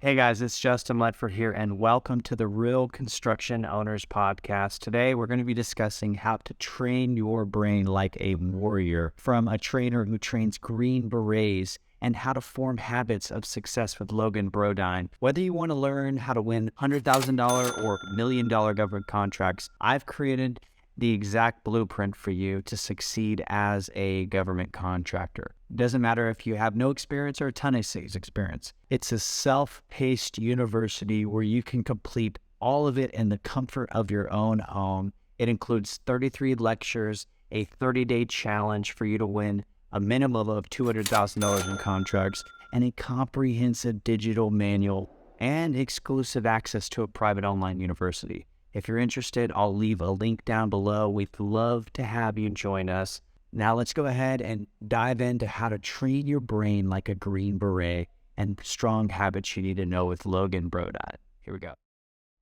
Hey guys, it's Justin Ledford here, and welcome to the Real Construction Owners Podcast. Today, we're going to be discussing how to train your brain like a warrior from a trainer who trains Green Berets and how to form habits of success with Logan Brodine. Whether you want to learn how to win $100,000 or $1 million government contracts, I've created the exact blueprint for you to succeed as a government contractor. It doesn't matter if you have no experience or a ton of experience. It's a self-paced university where you can complete all of it in the comfort of your own home. It includes 33 lectures, a 30-day challenge for you to win a minimum of $200,000 in contracts, and a comprehensive digital manual and exclusive access to a private online university. If you're interested, I'll leave a link down below. We'd love to have you join us. Now let's go ahead and dive into how to train your brain like a Green Beret and strong habits you need to know with Logan Brodine. Here we go.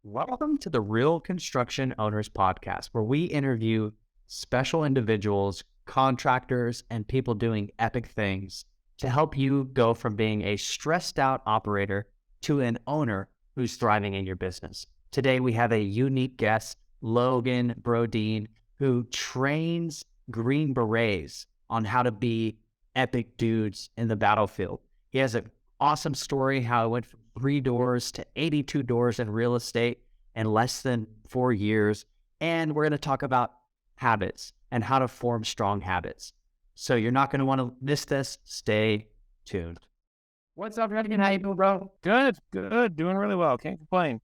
Welcome to the Real Construction Owners Podcast, where we interview special individuals, contractors, and people doing epic things to help you go from being a stressed out operator to an owner who's thriving in your business. Today, we have a unique guest, Logan Brodine, who trains Green Berets on how to be epic dudes in the battlefield. He has an awesome story how he went from 3 doors to 82 doors in real estate in less than 4 years. And we're going to talk about habits and how to form strong habits. So you're not going to want to miss this. Stay tuned. What's up, Justin? How you doing, bro? Good. Doing really well. Can't complain.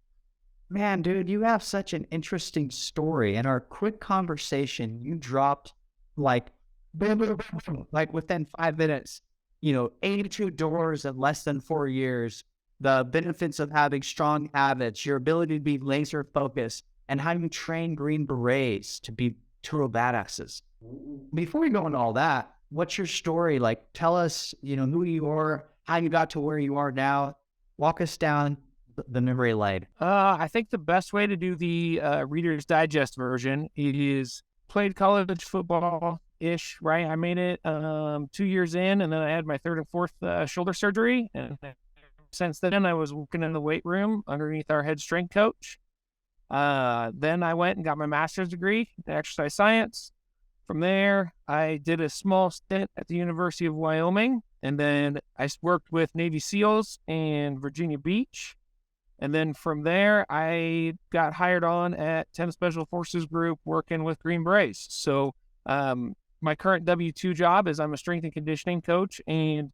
Man, dude, you have such an interesting story. In our quick conversation, you dropped like within 5 minutes, 82 doors in less than 4 years, the benefits of having strong habits, your ability to be laser focused, and how you train Green Berets to be total badasses. Before we go into all that, what's your story? Like, tell us, who you are, how you got to where you are now. Walk us down the memory lane. I think the best way to do the Reader's Digest version is played college football-ish, right? I made it 2 years in, and then I had my 3rd and 4th shoulder surgery. And since then, I was working in the weight room underneath our head strength coach. Then I went and got my master's degree in exercise science. From there, I did a small stint at the University of Wyoming, and then I worked with Navy SEALs in Virginia Beach. And then from there, I got hired on at 10 Special Forces Group working with Green Berets. So my current W-2 job is I'm a strength and conditioning coach, and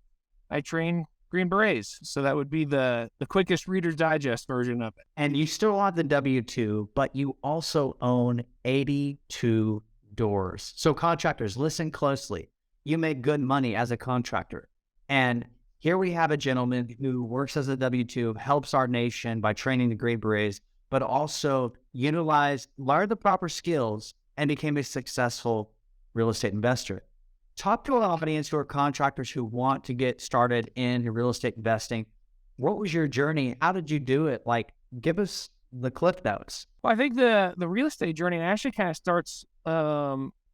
I train Green Berets. So that would be the quickest Reader's Digest version of it. And you still have the W-2, but you also own 82 doors. So contractors, listen closely. You make good money as a contractor. And here we have a gentleman who works as a W-2, helps our nation by training the Green Berets, but also learned the proper skills and became a successful real estate investor. Talk to an audience who are contractors who want to get started in real estate investing. What was your journey? How did you do it? Like, give us the cliff notes. Well, I think the real estate journey actually kind of starts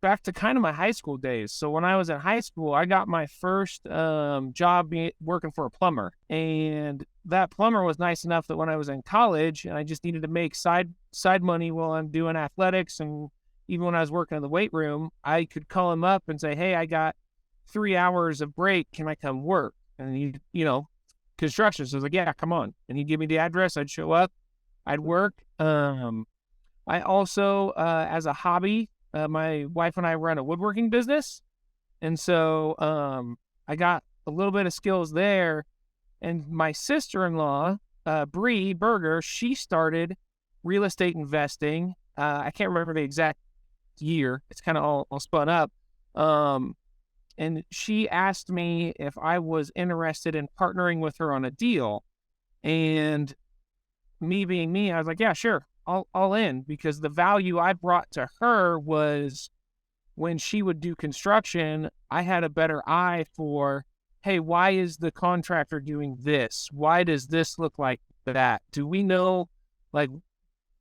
back to kind of my high school days. So when I was in high school, I got my first job working for a plumber. And that plumber was nice enough that when I was in college and I just needed to make side money while I'm doing athletics, and even when I was working in the weight room, I could call him up and say, hey, I got 3 hours of break. Can I come work? And he, construction. So I was like, yeah, come on. And he'd give me the address. I'd show up. I'd work. I also, as a hobby, my wife and I run a woodworking business. And so I got a little bit of skills there. And my sister-in-law, Bree Berger, she started real estate investing. I can't remember the exact year. It's kind of all spun up. And she asked me if I was interested in partnering with her on a deal. And me being me, I was like, yeah, sure. All in, because the value I brought to her was when she would do construction, I had a better eye for, hey, why is the contractor doing this? Why does this look like that? Do we know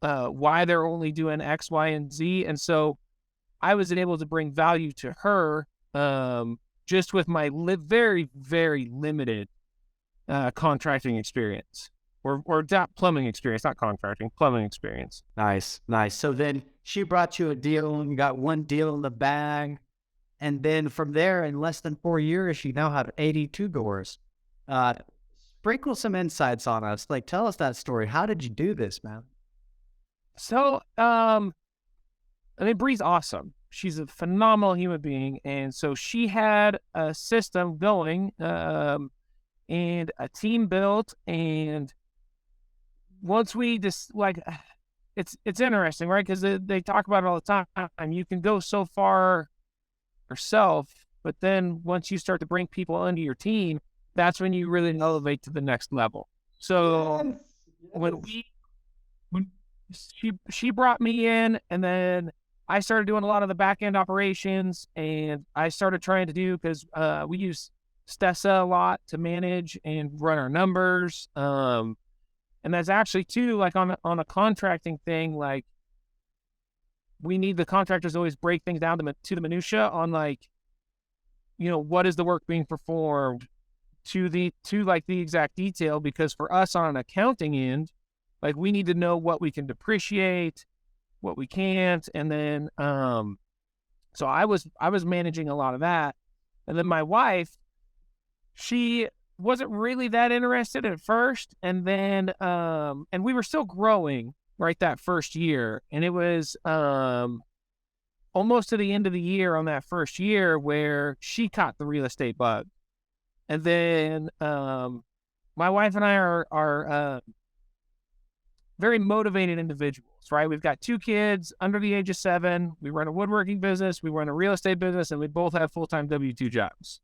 why they're only doing X, Y, and Z? And so I was able to bring value to her just with my very, very limited contracting experience. or that plumbing experience, not contracting, plumbing experience. Nice. So then she brought you a deal and you got one deal in the bag. And then from there, in less than 4 years, you now have 82 doors. Sprinkle some insights on us. Like, tell us that story. How did you do this, man? So, Bree's awesome. She's a phenomenal human being. And so she had a system going, and a team built. And once we just it's interesting, right? Because they talk about it all the time. You can go so far yourself, but then once you start to bring people into your team, that's when you really elevate to the next level. So when she brought me in, and then I started doing a lot of the back end operations, and I started trying to do, because we use Stessa a lot to manage and run our numbers. And that's actually too, like on a contracting thing, like we need the contractors to always break things down to the minutia on, like, what is the work being performed to the exact detail, because for us on an accounting end, like we need to know what we can depreciate, what we can't. And then, so I was managing a lot of that. And then my wife, she wasn't really that interested at first. And then, and we were still growing right that first year. And it was, almost to the end of the year on that first year where she caught the real estate bug. And then, my wife and I are very motivated individuals, right? We've got 2 kids under the age of 7. We run a woodworking business, we run a real estate business, and we both have full-time W-2 jobs.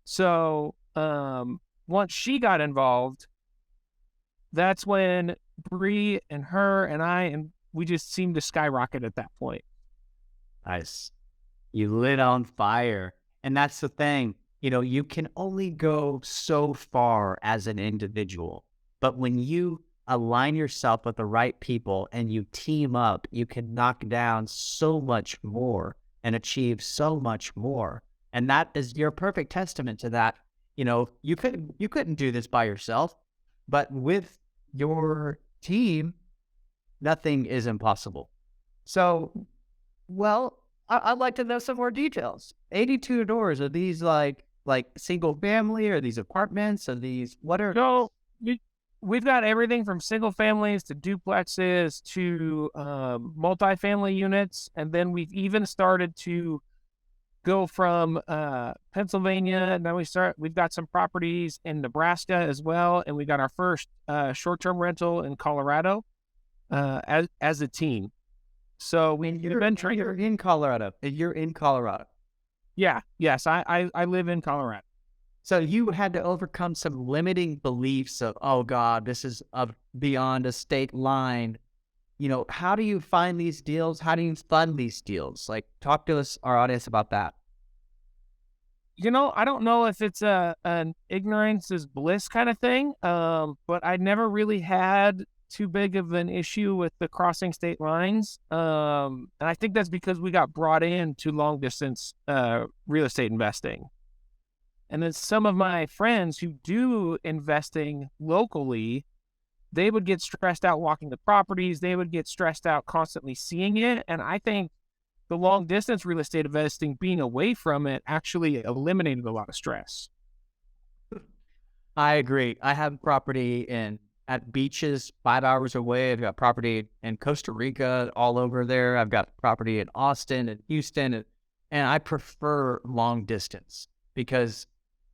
So once she got involved, that's when Bree and her and I, and we just seemed to skyrocket at that point. Nice. You lit on fire. And that's the thing. You can only go so far as an individual. But when you align yourself with the right people and you team up, you can knock down so much more and achieve so much more. And that is your perfect testament to that. You couldn't do this by yourself, but with your team, nothing is impossible. So, well, I'd like to know some more details. 82 doors. Are these like single family? Are these apartments? Are these, what are? No, we've got everything from single families to duplexes to multifamily units. And then we've even started to go from Pennsylvania. Now we've got some properties in Nebraska as well. And we got our first short-term rental in Colorado as a team. So you're in Colorado. You're in Colorado. Yeah. Yes. I live in Colorado. So you had to overcome some limiting beliefs of, oh God, this is beyond a state line. How do you find these deals? How do you fund these deals? Like, talk to our audience about that. I don't know if it's an ignorance is bliss kind of thing, but I never really had too big of an issue with the crossing state lines. And I think that's because we got brought into long distance real estate investing. And then some of my friends who do investing locally, they would get stressed out walking the properties. They would get stressed out constantly seeing it. And I think the long distance real estate investing, being away from it, actually eliminated a lot of stress. I agree. I have property at beaches 5 hours away. I've got property in Costa Rica, all over there. I've got property in Austin and Houston. And I prefer long distance because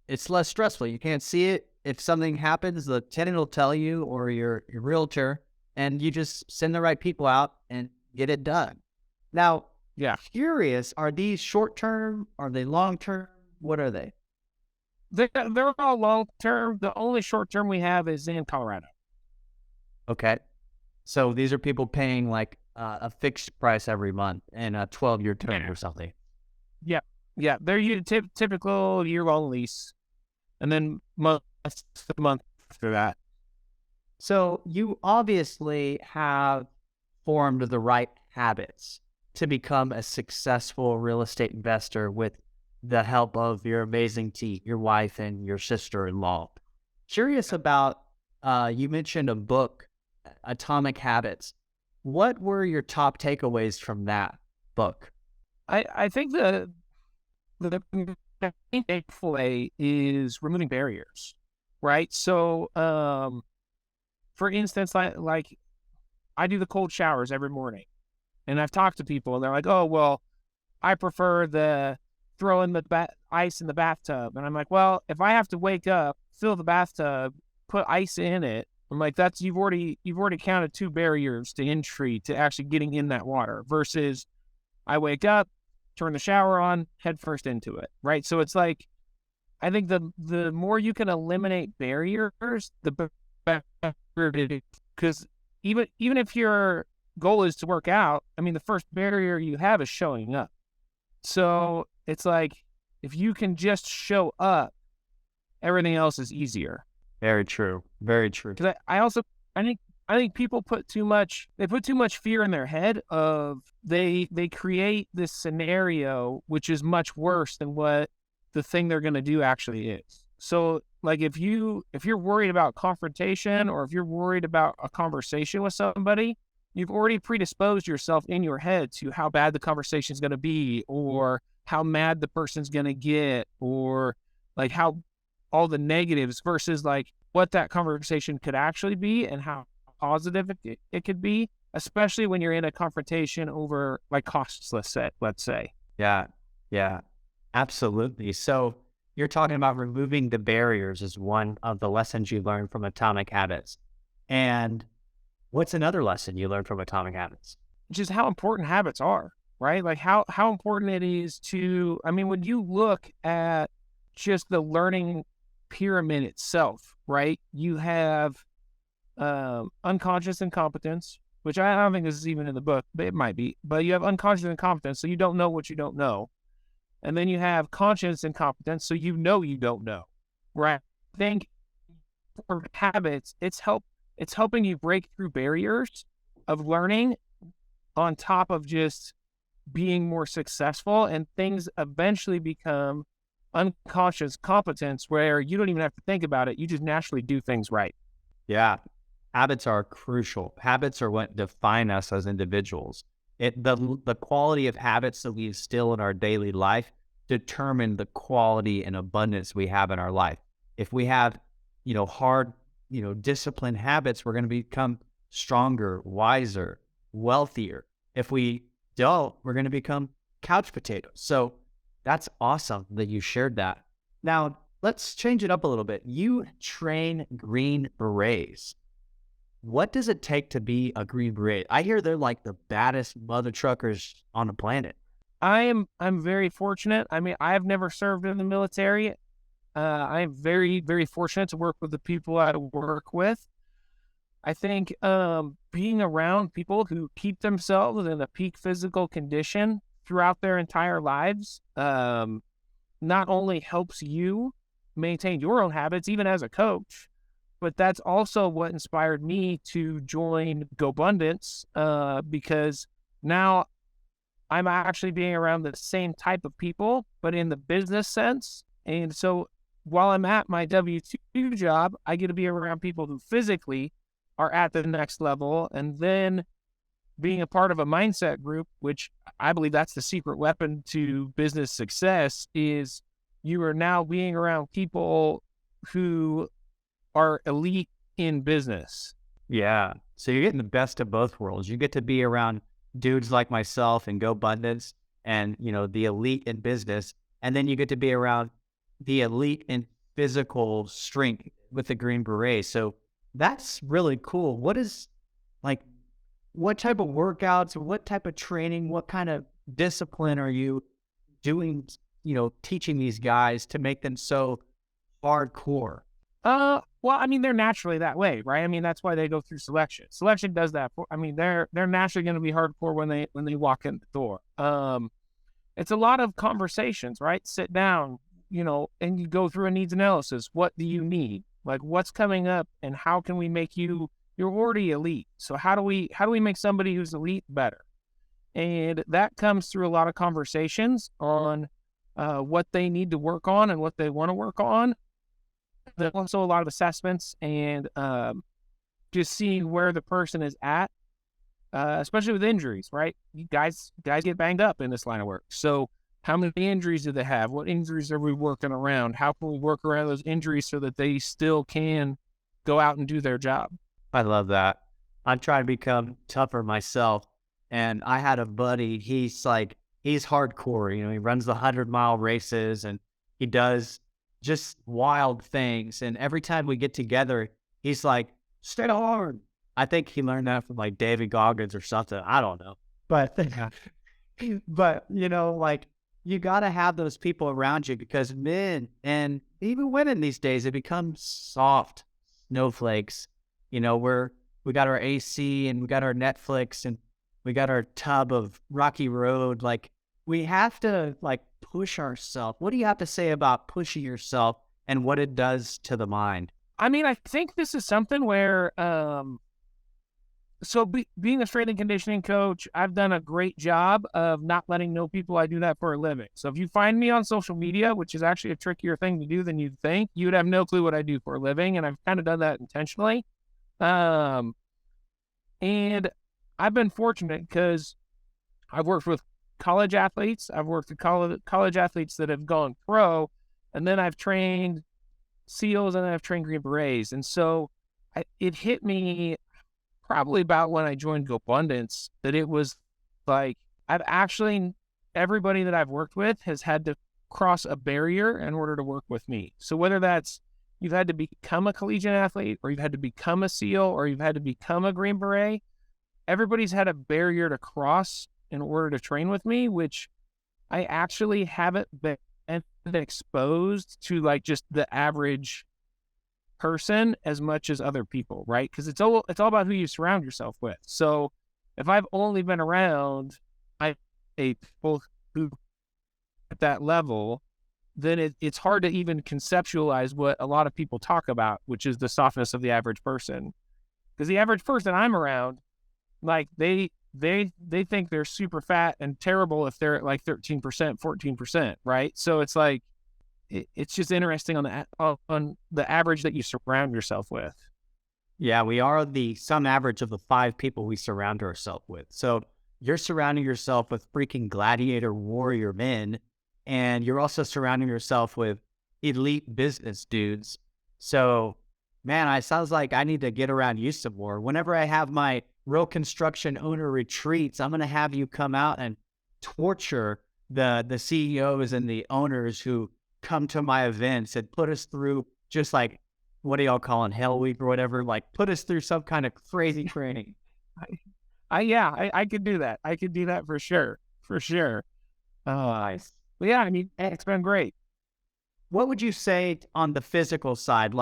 it's less stressful. You can't see it. If something happens, the tenant will tell you, or your realtor, and you just send the right people out and get it done. Now, curious, are these short-term? Are they long-term? What are they? They're all long-term. The only short-term we have is in Colorado. Okay. So these are people paying like a fixed price every month and a 12-year term or something. Yeah. Yeah. They're typical year-long lease. And then month after that. So you obviously have formed the right habits to become a successful real estate investor with the help of your amazing team, your wife and your sister-in-law. Curious about You mentioned a book, Atomic Habits. What were your top takeaways from that book? I think the main takeaway is removing barriers, right? So, for instance, like I do the cold showers every morning, and I've talked to people, and they're like, "Oh, well, I prefer the throwing the ice in the bathtub," and I'm like, "Well, if I have to wake up, fill the bathtub, put ice in it, I'm like, that's you've already counted 2 barriers to entry to actually getting in that water versus I wake up, turn the shower on, head first into it, right? So it's like I think the more you can eliminate barriers, the better it is. Because even if your goal is to work out, I mean, the first barrier you have is showing up. So it's like if you can just show up, everything else is easier. Very true. Very true. Because I think people put too much fear in their head of they create this scenario which is much worse than what the thing they're going to do actually is. So like if you're worried about confrontation or if you're worried about a conversation with somebody, you've already predisposed yourself in your head to how bad the conversation is going to be or how mad the person's going to get or like how all the negatives versus like what that conversation could actually be and how positive it could be, especially when you're in a confrontation over like costs, let's say. Yeah, absolutely. So you're talking about removing the barriers as one of the lessons you learned from Atomic Habits. And what's another lesson you learned from Atomic Habits? Just how important habits are, right? Like how important it is to, I mean, when you look at just the learning pyramid itself, right? You have unconscious incompetence, which I don't think this is even in the book, but it might be. But you have unconscious incompetence, so you don't know what you don't know. And then you have conscious incompetence, so you know you don't know, right? I think for habits, it's helping you break through barriers of learning on top of just being more successful, and things eventually become unconscious competence where you don't even have to think about it. You just naturally do things right. Yeah. Habits are crucial. Habits are what define us as individuals. The quality of habits that we instill in our daily life determine the quality and abundance we have in our life. If we have, hard, disciplined habits, we're going to become stronger, wiser, wealthier. If we don't, we're going to become couch potatoes. So that's awesome that you shared that. Now, let's change it up a little bit. You train Green Berets. What does it take to be a Green Beret? I hear they're like the baddest mother truckers on the planet. I'm very fortunate. I mean, I've never served in the military. I'm very, very fortunate to work with the people I work with. I think being around people who keep themselves in a peak physical condition throughout their entire lives not only helps you maintain your own habits, even as a coach, but that's also what inspired me to join GoBundance because now I'm actually being around the same type of people, but in the business sense. And so while I'm at my W-2 job, I get to be around people who physically are at the next level. And then being a part of a mindset group, which I believe that's the secret weapon to business success, is you are now being around people who are elite in business. Yeah. So you're getting the best of both worlds. You get to be around dudes like myself and GoBundance and, the elite in business. And then you get to be around the elite in physical strength with the Green Beret. So that's really cool. What type of workouts, what type of training, what kind of discipline are you doing, teaching these guys to make them so hardcore? Well, I mean, they're naturally that way, right? I mean, that's why they go through selection. Selection does that. They're naturally going to be hardcore when they walk in the door. It's a lot of conversations, right? Sit down, and you go through a needs analysis. What do you need? Like, what's coming up, and how can we make you're already elite. So how do we make somebody who's elite better? And that comes through a lot of conversations on what they need to work on and what they want to work on. there's also a lot of assessments and just seeing where the person is at, especially with injuries, right? You guys get banged up in this line of work. So how many injuries do they have? What injuries are we working around? How can we work around those injuries so that they still can go out and do their job? I love that. I'm trying to become tougher myself. And I had a buddy, he's hardcore, he runs the 100-mile races and he does just wild things. And every time we get together, he's like, stay hard. I think he learned that from like David Goggins or something. I don't know. But, but you got to have those people around you because men and even women these days, they become soft snowflakes. We got our AC and we got our Netflix and we got our tub of Rocky Road. Like, we have to push ourselves. What do you have to say about pushing yourself and what it does to the mind? I mean, I think this is something where, being a strength and conditioning coach, I've done a great job of not letting know people I do that for a living. So if you find me on social media, which is actually a trickier thing to do than you'd think, you would have no clue what I do for a living. And I've kind of done that intentionally. And I've been fortunate because I've worked with college athletes. I've worked with college athletes that have gone pro, and then I've trained SEALs and then I've trained Green Berets. And so it hit me probably about when I joined GoBundance that it was like, everybody that I've worked with has had to cross a barrier in order to work with me. So whether that's you've had to become a collegiate athlete or you've had to become a SEAL or you've had to become a Green Beret, everybody's had a barrier to cross in order to train with me, which I actually haven't been exposed to just the average person as much as other people, right? Because it's all about who you surround yourself with. So if I've only been around people who at that level, then it's hard to even conceptualize what a lot of people talk about, which is the softness of the average person. Because the average person I'm around, they think they're super fat and terrible if they're at 13%, 14%, right? So it's it's just interesting on the average that you surround yourself with. Yeah, we are the sum average of the 5 people we surround ourselves with. So you're surrounding yourself with freaking gladiator warrior men, and you're also surrounding yourself with elite business dudes. So, man, it sounds like I need to get around you some more. Whenever I have my Real Construction owner retreats, I'm going to have you come out and torture the CEOs and the owners who come to my events and put us through just what do y'all call it, Hell Week or whatever, put us through some kind of crazy training. I could do that. I could do that for sure. For sure. Nice. But yeah, I mean, it's been great. What would you say on the physical side?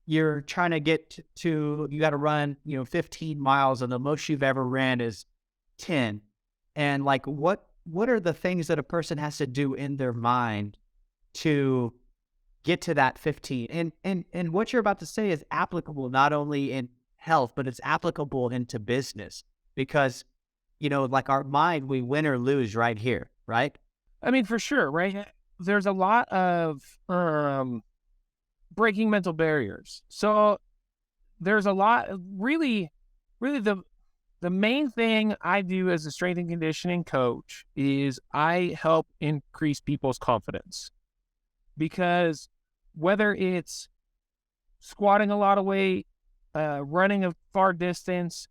You're trying to get to, you got to run, 15 miles and the most you've ever ran is 10. And what are the things that a person has to do in their mind to get to that 15? And what you're about to say is applicable not only in health, but it's applicable into business because, our mind, we win or lose right here, right? I mean, for sure, right? There's a lot of breaking mental barriers. So there's a lot, really the main thing I do as a strength and conditioning coach is I help increase people's confidence. Because whether it's squatting a lot of weight, running a far distance,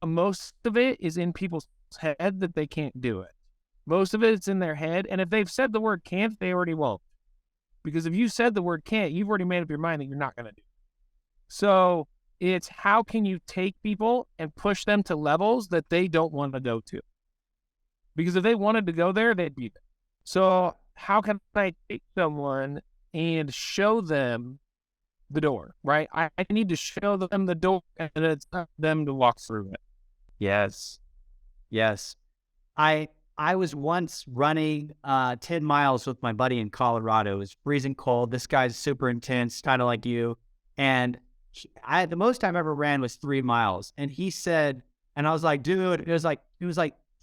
most of it is in people's head that they can't do it. Most of it's in their head. And if they've said the word can't, they already won't. Because if you said the word can't, you've already made up your mind that you're not going to do it. So it's how can you take people and push them to levels that they don't want to go to? Because if they wanted to go there, they'd be there. So how can I take someone and show them the door, right? I need to show them the door and it's up to them to walk through it. Yes. I was once running 10 miles with my buddy in Colorado. It was freezing cold. This guy's super intense, kind of like you. And the most time I ever ran was 3 miles. And he said, and I was like, dude, it was like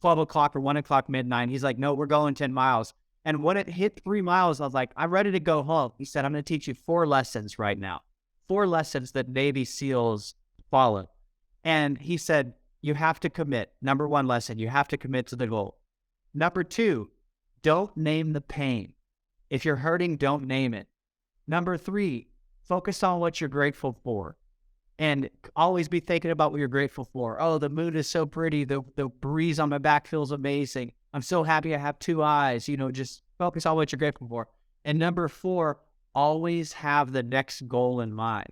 12 o'clock or 1 o'clock midnight. He's like, no, we're going 10 miles. And when it hit 3 miles, I was like, I'm ready to go home. He said, I'm going to teach you 4 lessons right now. 4 lessons that Navy SEALs follow. And he said, you have to commit. Number 1 lesson, you have to commit to the goal. Number 2, don't name the pain. If you're hurting, don't name it. Number 3, focus on what you're grateful for. And always be thinking about what you're grateful for. Oh, the moon is so pretty. The breeze on my back feels amazing. I'm so happy I have 2 eyes. Just focus on what you're grateful for. And number 4, always have the next goal in mind.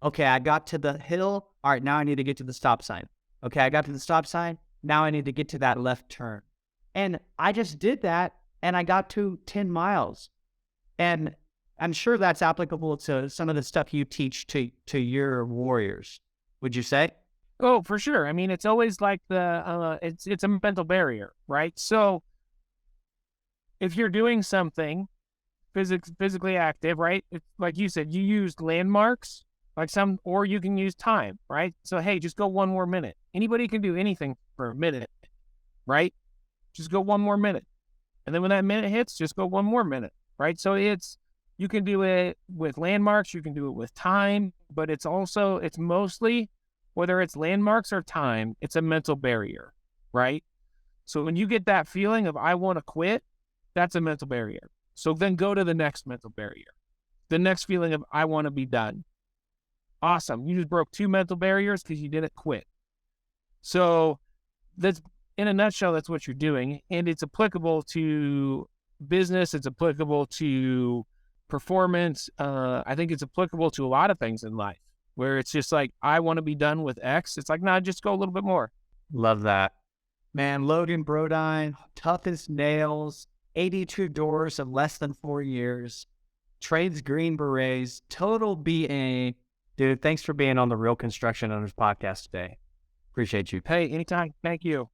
Okay, I got to the hill. All right, now I need to get to the stop sign. Okay, I got to the stop sign. Now I need to get to that left turn. And I just did that, and I got to 10 miles. And I'm sure that's applicable to some of the stuff you teach to your warriors. Would you say? Oh, for sure. I mean, it's always like it's a mental barrier, right? So if you're doing something physically active, right? It's like you said, you used landmarks, or you can use time, right? So, hey, just go 1 more minute. Anybody can do anything for a minute, right? Just go 1 more minute. And then when that minute hits, just go 1 more minute, right? So you can do it with landmarks, you can do it with time, but it's mostly, whether it's landmarks or time, it's a mental barrier, right? So when you get that feeling of, I want to quit, that's a mental barrier. So then go to the next mental barrier. The next feeling of, I want to be done. Awesome. You just broke 2 mental barriers because you didn't quit. So that's, in a nutshell, that's what you're doing. And it's applicable to business. It's applicable to performance. I think it's applicable to a lot of things in life where it's just like, I want to be done with X. It's like, nah, just go a little bit more. Love that. Man, Logan Brodine, tough as nails, 82 doors in less than 4 years, trades Green Berets, total BA. Dude, thanks for being on the Real Construction Owners podcast today. Appreciate you. Hey, anytime. Thank you.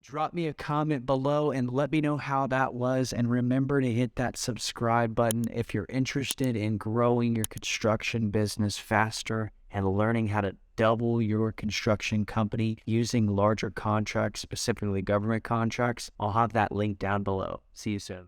Drop me a comment below and let me know how that was. And remember to hit that subscribe button if you're interested in growing your construction business faster and learning how to double your construction company using larger contracts, specifically government contracts. I'll have that link down below. See you soon.